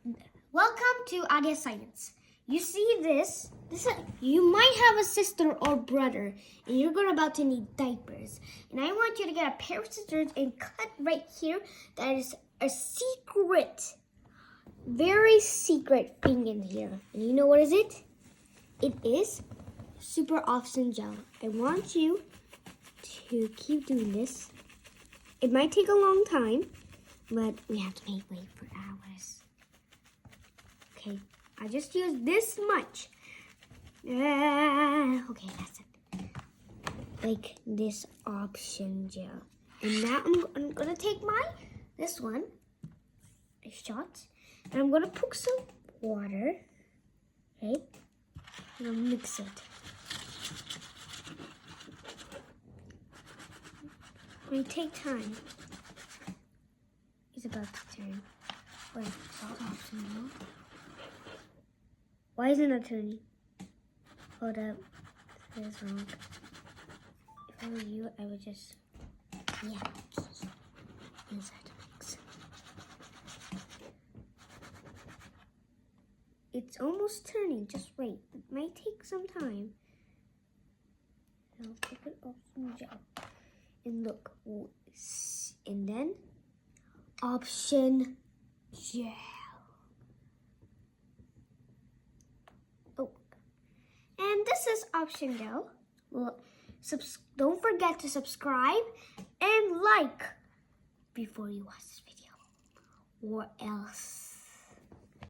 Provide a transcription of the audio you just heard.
Welcome to Aadya Science. You see this? You might have a sister or brother, and you're about to need diapers. And I want you to get a pair of scissors and cut right here. That is a secret, very secret thing in here. And you know what is it? It is super awesome gel. I want you to keep doing this. It might take a long time, but we have to wait for hours. Okay, I just used this much. Okay, that's it. Like this option gel. And now I'm gonna take this one, a shot, and I'm gonna put some water. Okay, and I'll mix it. It take time. It's about to turn. Wait, salt option now. Why isn't it turning? Hold up. This is wrong. If I were you, I would just... Yeah. Inside the mix. It's almost turning. Just wait. It might take some time. I'll put it off some gel. And look. And then... Option gel. And this is option gel. Well, don't forget to subscribe and like before you watch this video, or else